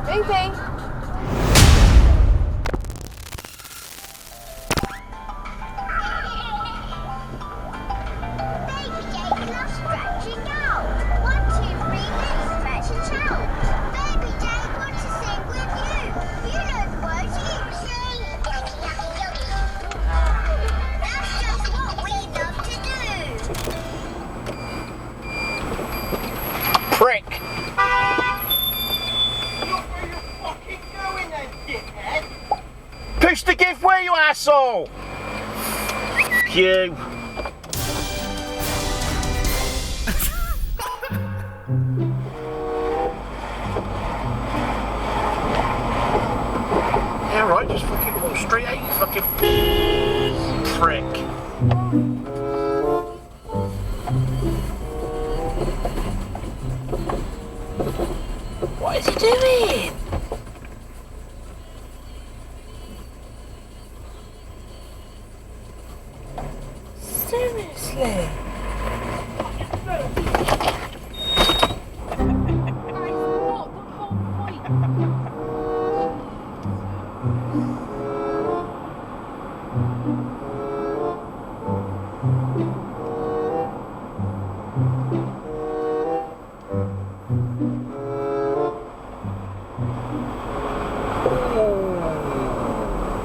Easy. Prick! Push the give way, you asshole! F you. Yeah, right, just fucking walk straight out, you fucking prick. What is he doing? Seriously?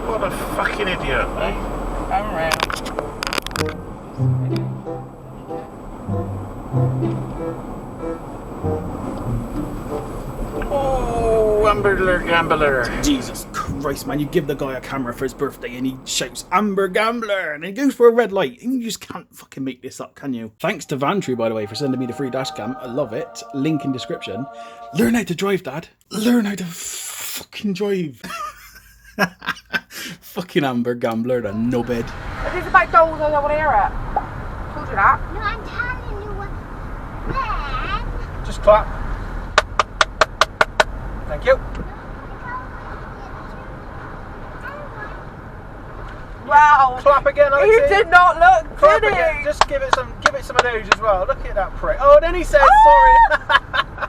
What a fucking idiot, eh? I'm around. Oh, Amber Gambler. Jesus Christ, man, you give the guy a camera for his birthday and he shouts Amber Gambler and he goes for a red light and you just can't fucking make this up, can you? Thanks to VanTrue, by the way, for sending me the free dash cam. I love it. Link in description. Learn how to drive, Dad. Learn how to fucking drive. Fucking Amber Gambler, the knobhead. If it's about dolls, I don't want to hear it. Told you that. No, I'm telling you what. Then. Just clap. Thank you. Wow. Clap again, Alexi. You did not look Clap good. again. Just give it some of those as well. Look at that prick. Oh, and then he says sorry.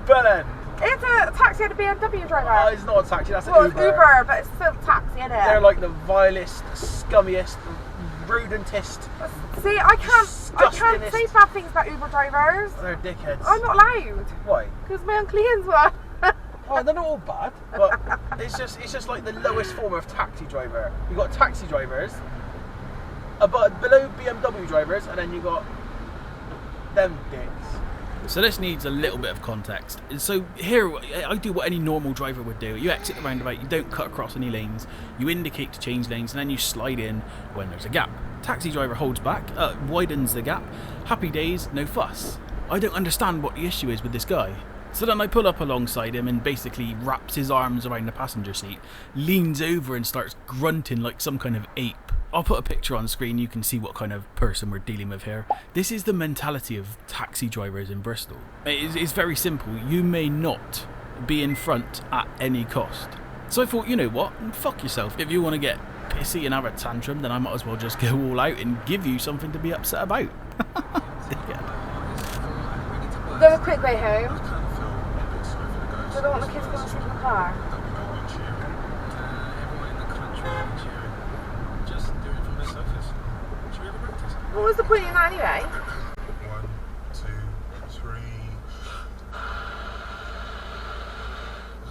Belen. It's a taxi and a BMW driver. Oh, it's not a taxi, that's an Well, Uber. it's Uber, but it's still a taxi, isn't it? They're like the vilest, scummiest, rodentist. See, I can't say bad things about Uber drivers. They're dickheads. I'm not allowed. Why? Because my Uncle Ian's one. Oh, they're not all bad, but it's just like the lowest form of taxi driver. You've got taxi drivers, but below BMW drivers, and then you got them dicks. So this needs a little bit of context. So here, I do what any normal driver would do. You exit the roundabout, you don't cut across any lanes, you indicate to change lanes, and then you slide in when there's a gap. Taxi driver holds back, widens the gap. Happy days, no fuss. I don't understand what the issue is with this guy. So then I pull up alongside him and basically wraps his arms around the passenger seat, leans over and starts grunting like some kind of ape. I'll put a picture on screen, you can see what kind of person we're dealing with here. This is the mentality of taxi drivers in Bristol. It's very simple. You may not be in front at any cost. So I thought, you know what? Fuck yourself. If you want to get pissy and have a tantrum, then I might as well just go all out and give you something to be upset about. There's a quick way home. So I don't want the kids going to sleep in the car. What was the point in that anyway? 1, 2, 3.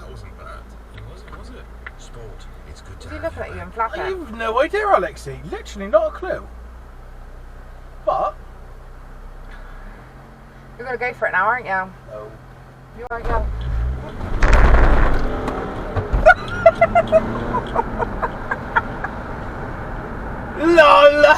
That wasn't bad. It wasn't, was it? Sport. It's good to Was he have looking at you and flapping? You've no idea, Alexi. Literally not a clue. But You're going to go for it now, aren't you? no. You want to go? LOL.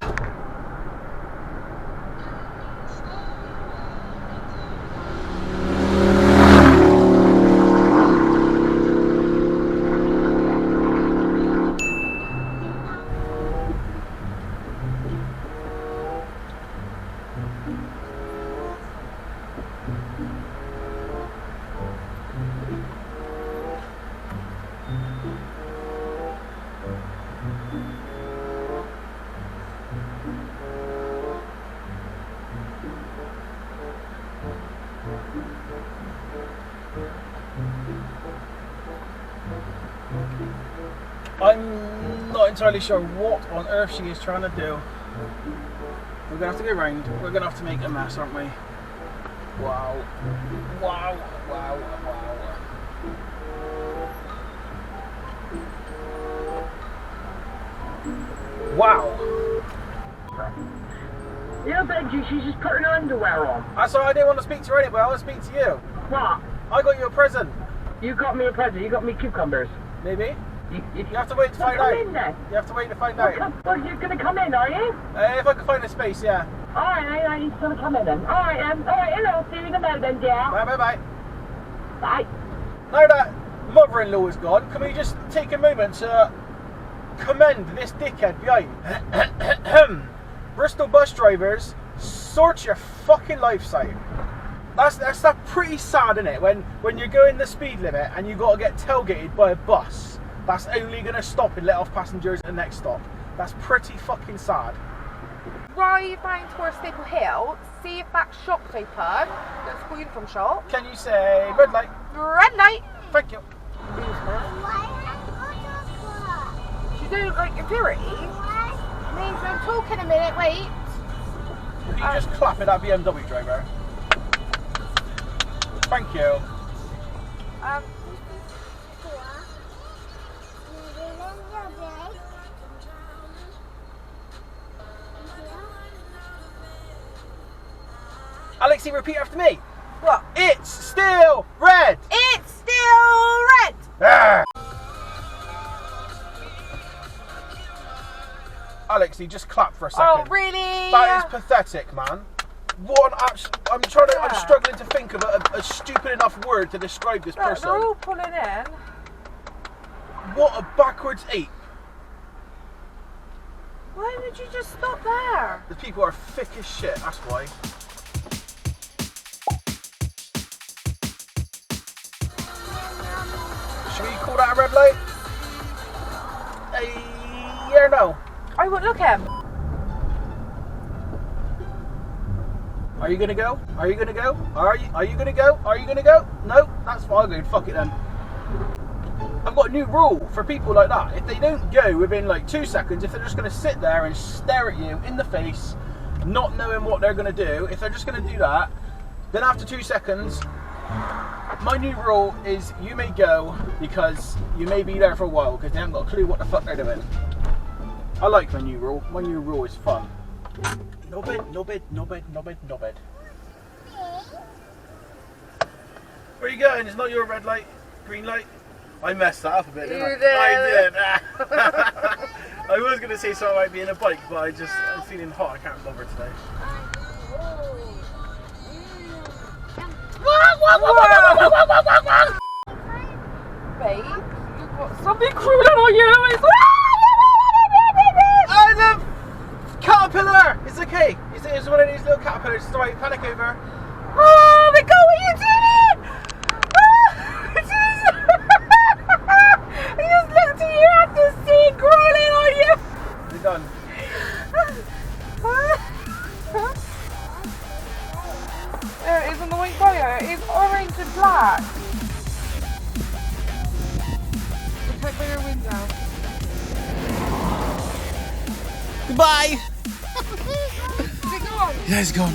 I'm not entirely sure what on earth she is trying to do. We're gonna have to go round. We're gonna have to make a mess, aren't we? Wow. Wow. Wow. Wow. Wow. Yeah, Benji, she's just putting her underwear on. That's why I didn't want to speak to her anyway. I want to speak to you. What? I got you a present. You got me a present. You got me cucumbers. Maybe. You You have to wait to find come out. in then. You have to wait to find Well, out. well, you're going to come in, are you? If I can find a space, yeah. All right, he's going to come in then. All right, hello. See you in a minute then, dear. Bye, bye, bye. Bye. Now that mother-in-law is gone, can we just take a moment to commend this dickhead behind? Bristol bus drivers, sort your fucking lives out. That's pretty sad, isn't it? When you're going the speed limit and you got to get tailgated by a bus that's only going to stop and let off passengers at the next stop. That's pretty fucking sad. Drive down towards Staple Hill, see if that shop's open. Go to the uniform shop. Can you say red light? Red light. Thank you. You don't like your purity? Means I'm talking a minute, wait. Can you just clap at that BMW driver? Thank you. Alexi, repeat after me. What? It's still red. It's still red. Arr! Alexi, just clap for a second. Oh, really? That is pathetic, man. What an I'm struggling to think of a stupid enough word to describe this person. They're all pulling in. What a backwards ape. Why would you just stop there? The people are thick as shit, that's why. Should we call that a red light? Yeah or no? I won't look him. Are you gonna go? Are you gonna go? Are you gonna go? Are you gonna go? No? That's fine, good. Fuck it then. I've got a new rule for people like that. If they don't go within like 2 seconds, if they're just gonna sit there and stare at you in the face, not knowing what they're gonna do, if they're just gonna do that, then after 2 seconds, my new rule is you may go because you may be there for a while because they haven't got a clue what the fuck they're doing. I like my new rule. My new rule is fun. No bed, no bed, no bed, no bed, no bed. Where are you going? It's not your red light, green light. I messed that up a bit, didn't I? You did. I did. I was going to say something about being a bike, but I'm feeling hot. I can't bother today. Babe, you've got something crawling on you. It's Oh, the caterpillar! It's okay. It's one of these little caterpillars. It's alright. Panic over. Oh my god, what are you doing? Oh, I just looked at you and to see it crawling on you. We're done. There it is on the white wire. It's orange and black. Look out by your window. Goodbye. Is it gone? Yeah, it's gone.